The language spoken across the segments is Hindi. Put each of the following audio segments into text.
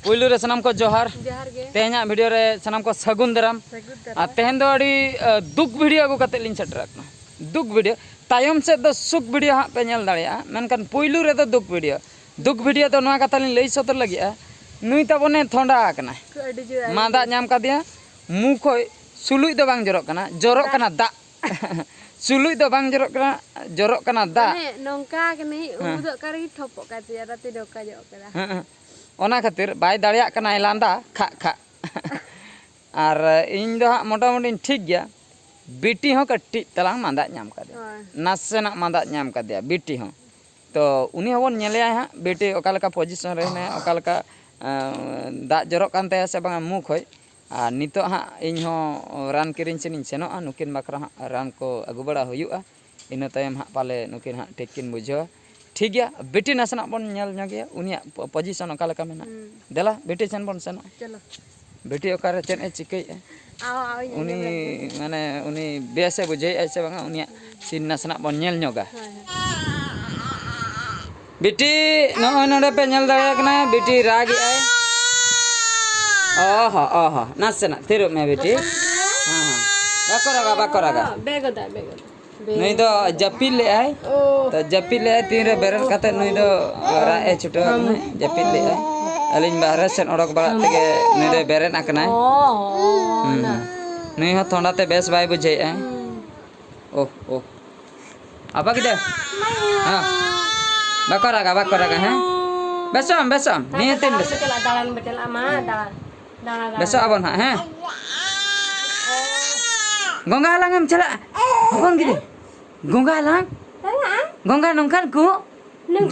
पुलू रे सनाम को जोहार तेहना वीडियो रे सनाम को सगुन दराम तेहन दो अड़ी दुख वीडियो अगू कते लिन सेटर दुख वीडियो तायम से दो सुख वीडियो हाँ पे नेल दाड़िया मेनकान पुलू रे दो दुख वीडियो तो नवा कथा लिन लई सतर लगिया नुई ताबोने थोंडा आकना मादा नाम कादिया मुंह खोय सुलुई दो बांग जरक कना दा सुलुई दो बांग जरक कना दा नोंका कने उदो कारी ठोपक कातिया राते डोका जक करा ओना खातिर बाय दाड़िया कना लांदा खा खा और इन दो हाँ मोटामुटी ठीक गया बिटी हो कट्टी तलांग मादा नाम कादिया नासेना मादा नाम कादिया बिटी हो तो उनी हबन नेले हाँ बेटी ओकालका पोजिशन रे ने ओकालका दा जरक कान तया से बांगा मुख होय आ नितो हाँ इन हो रान किरिन सेनिन सेनोआ नुकिन बाखरा हाँ रान को अगु बड़ा हुयुआ इन तायम हाँ पाले नुकिन हाँ ठीक किन बुझो ठीक गया बेटी नासना बन नेल ᱧᱚᱜᱮᱭᱟ उनिया पोजिशन ओकालका मेना देला बेटी सेन बन सेनो चलो बेटी ओकारे चेन ए चिकई उनी माने उनी बेसे बुझे ऐसे बांगा उनिया सीन नासना बन नेल ᱧᱚᱜᱟ बेटी नोय नोडे पे नेल दाड़ा कना बेटी रागी आय ओहो नासेना थिरु में बेटी हां बाको रागा बेगदा नई दो जपिल ले आय तो जपिल ले तीन रे बेरल काते नई दो रा ए छुटो जपिल ले आय अलिन बाहर सेन ओडक बड़ा तके नई दो बेरेन आकना नई हो थोंडा ते बेस बाय बुझे आय ओ apa kita हां बाको रागा हैं बेसम नियतिन बेस दालान बेटल आमा दालान बेस abon ha हैं गंगा हालांग हम चला अपन गिदे गंगा हालांग गंगा नंखान को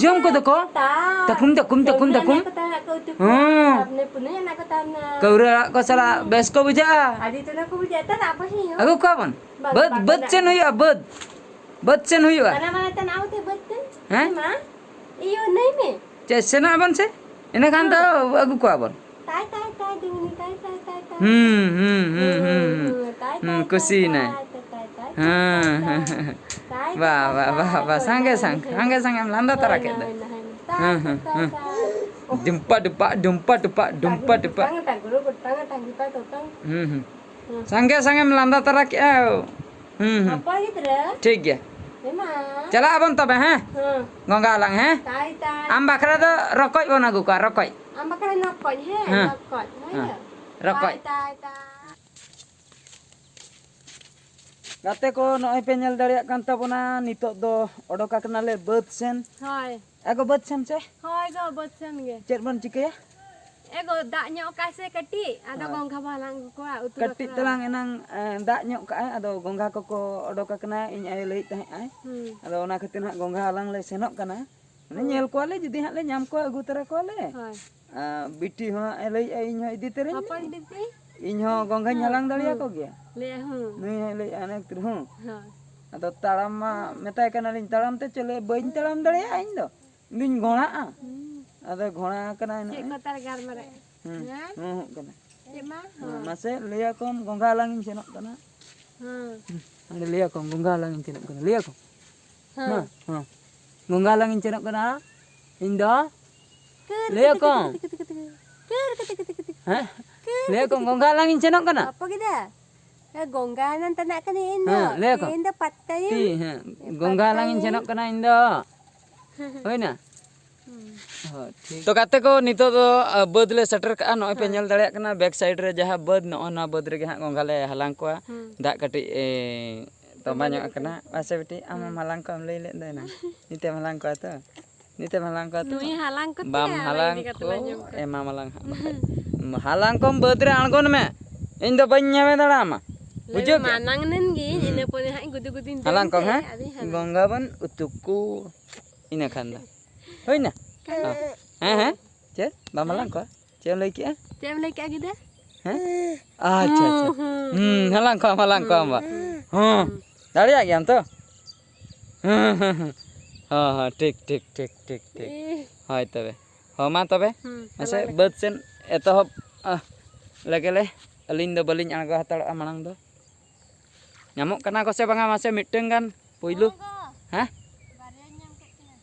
जम को दको तकुम आपने पुने ना को ताना कौरा को सला बेस को बुझा आदि तो ना को बुझा त apa sih अगु को बन बद चेन हुआ बद चेन हुआ mana tan आवते बदन हैं मा इयो नहीं में जैसे ना बन से इने खान तो अगु को बन ताई दुनी ताई खुशी ना वाह संगे हम लांदा तरा के dumpa संगे हम लांदा तरा के apa gitu रे ठीक है चला अपन तबे हैं गंगा हालांग हैं आम बाखरा तो रकोय बन अगु का रकोय आम बाखरा नकोय है नकोय रकोय गाते को नय पे नेल दाड़िया कान ताबोना नितो दो ओडोका कनाले बद सेन होय एगो बद सेन से होय गो बद सेन गे चेर बन चिकया एगो दा ᱧᱚᱜ का से कटी आदो गंगा बालांग को उतु कट्टी तलांग एनांग दा ᱧᱚᱜ का आदो गंगा को ओडोका कना इन आय लई तहे आय आदो ओना खातिर हा गंगा हालांग ले सेनोक कना माने नेल कोले जदी हा ले नाम को अगु तरा कोले होय बिटी हो आय लई इन हो इदी तरे अपन दीदी इन हो गंगा हालांग दाड़िया को गया ले हूं नहीं है ले आने तिर हूं हां अदो ताड़ाम मा मेताय कना लिन ताड़ाम ते चले बइन ताड़ाम दाड़िया इन दो लिन घोड़ा अदो घोड़ा कना चेक कतार गार मारे कना एमा मासे लिया कम गंगा हालांग इन सेनोक कना अंदे लिया कम गंगा हालांग इन सेनोक कना लिया कम हां गंगा हालांग इन सेनोक कना इन दो लिया कम हैं लिया कम गंगा हालांग इन सेनोक कना apa kita gongga nan tanak kan ini patay Ganga हालांग इन सेनोक कना इन दो होय ना ठीक तो गाते को नितो दो बद ले सेटर का नय पे नेल दाड़िया कना बैक साइड रे जहा बद ना बद रे हा गंगा ले हालांग को दा कटी तोमा ᱧᱚᱜ कना वासे बेटी आम हालांग को हम लई ले देना निते हालांग को तो नुई हालांग को बाम हालांग को एमा हालांग को बद रे आंगोन में इन दो बन ᱧᱟᱢᱮ दाड़ा मा बुझो मानांग नन गी इने पने हाई गुदुगुदिन हालांग को हैं गंगा बन उतुकु इने खान दा होय ना हैं चे बाम हालांग को चे लई के गिदा हैं अच्छा हालांग को बा हां दाड़िया गया हम तो हां ठीक हाय तबे हो मा तबे मासे बद सेन एतहब लगेले अलिन दो बलिन आगो हताड़ मांग दो नामक कना को से बांगा मासे मिटटें गान पुइलु हां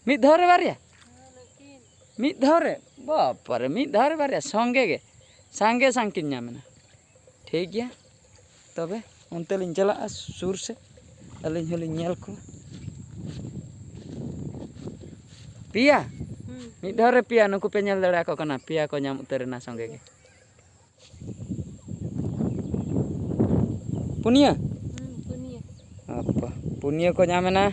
मिट धर रे बारिया ᱢᱤᱫ ᱫᱷᱟᱣ ᱨᱮ ᱵᱟᱯᱟᱨᱮ ᱢᱤᱫ ᱫᱷᱟᱣ ᱨᱮ ᱵᱟᱨᱭᱟ ᱥᱚᱸᱜᱮ ᱜᱮ ᱥᱟᱸᱜᱮ ᱥᱟᱸᱜ ᱠᱤᱱ ᱧᱟᱢᱮᱱᱟ ᱴᱷᱤᱠ ᱜᱮᱭᱟ ᱛᱚᱵᱮ ᱚᱱᱛᱮ ᱞᱤᱧ ᱪᱟᱞᱟᱜᱼᱟ ᱥᱩᱨ ᱥᱮᱫ ᱟᱹᱞᱤᱧ ᱦᱚᱸᱞᱤᱧ ᱧᱮᱞ ᱠᱚᱣᱟ ᱯᱮᱭᱟ ᱢᱤᱫ ᱫᱷᱟᱣ ᱨᱮ ᱯᱮᱭᱟ ᱱᱩᱠᱩ ᱯᱮ ᱧᱮᱞ ᱫᱟᱲᱮᱭᱟᱠᱚ ᱠᱟᱱᱟ ᱯᱮᱭᱟ ᱠᱚ ᱧᱟᱢ ᱩᱛᱟᱹᱨᱮᱱᱟ ᱥᱚᱸᱜᱮ ᱜᱮ ᱯᱩᱱᱭᱟᱹ Punya. apa punya ko nyamena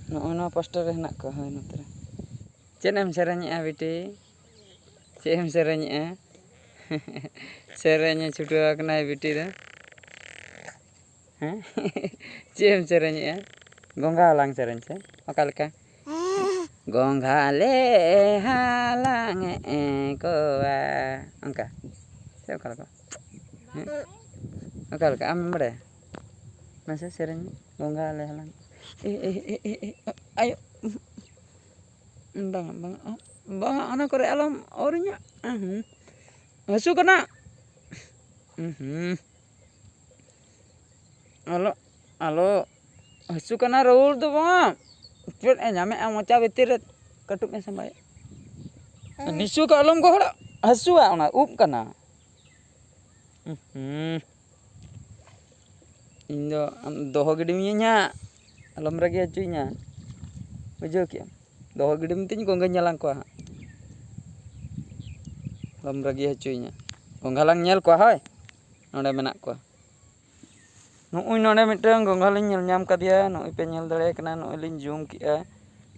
no poster henak ko hoy notre cen em serenya biti cen em serenya serenya chutu akna biti da cen em serenya gongga halang seren ce okaleka gongga le halang koa angka se okaleka okaleka am bade masa seren gongga le halang ayo bang ana kore alam orinya hasu kana alo hasu kana roul do bang pet nyame mocha bitir katuk me sampai nisu ka alam ko hora hasu ona up kana indo doho gidiminya alam ragi acuinya bujo ki doho gidim tin gongga nyalang ko alam ragi acuinya gongga lang nyel ko hoy nonde menak ko Nui nonde mitang gongga lin nyel nyam kadia nui pe nyel dare kana nui lin zoom kia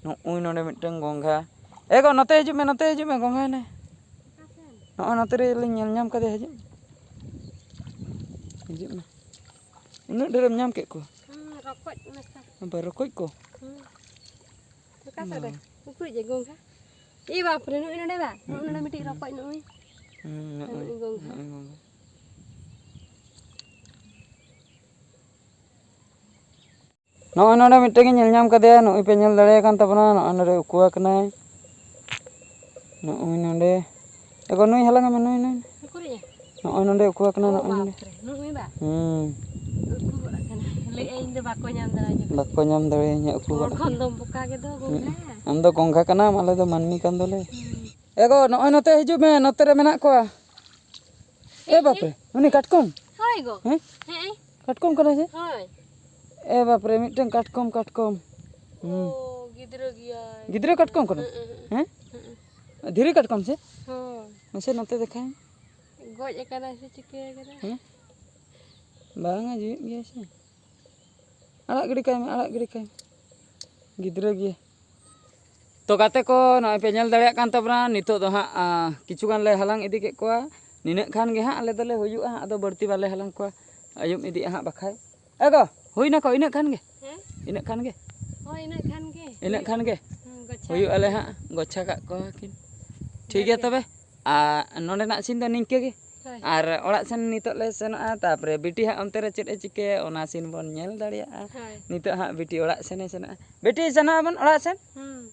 nui nonde mitang gongga go note hiju me gongga ne noi note re lin nyel nyam kadia hiju me unuk derem nyam ke ko Rokok masa. apa rokok ko Buka sada. Ukut je gongga. Ih ba pernah nui nonde ba. Nui nonde miti rokok nui. Nui gongga. Noi nonde mitang nyel nyam kadia noi pe nyel dare kan tabana noi nonde ukua kana noi nonde ego nui halang me nui Ukut je. noi nonde ukua kana noi nonde Nui ba. Ukut kana. Le inde bako nyam dara je. bako nyam dare nya ukua Kondom buka ke do gongga. am do gongga kana male do manni kan dole ego noi note hiju me note re menak ko bapre uni katkom Hoi go. katkom kana je Hoi. bapre miteng katkom Oh, gidra gya. gidre katkom kana dhiri katkom se Oh. mase note dekhay Goj ekana se chike ekana. banga ji gya se arak gidi kai gidre gya to gate ko noi pe nyel dareyak kan tabana nitok do ha kichu gan le halang idi ke ko ninak khan ge ha ale dole huyu'a ado barti bale halang ko ayum idi ha bakhai ego huina ko inak khan ge inak khan ge Oh, inak kan ge. huyu'a le ha gocha kak ko kin ठीक है तबे नोंडे ना सीन दो निंके गे और ओड़ा सेन नितो ले सेनोआ तापरे बिटी हा अंते रे चेद ए चिके ओना सीन बन नेल दाड़िया नितो हा बिटी ओड़ा सेने सेनोआ बिटी सेनोआ बन ओड़ा सेन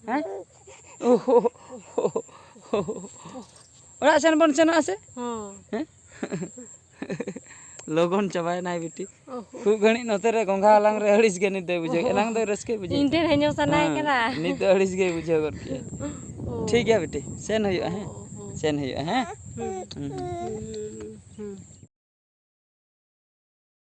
हैं ओड़ा सेन बन सेनोआ से हैं लोगन चबाय नाय बिटी खूब घणी नोते रे गोंगा हलांग रे हड़िस गे नित बुझे एलांग दो रसके बुझे इंटे हेनो सनाय करा नित हड़िस गे बुझे गड के ठीक है बेटी सेन हुआ है सेन हुआ है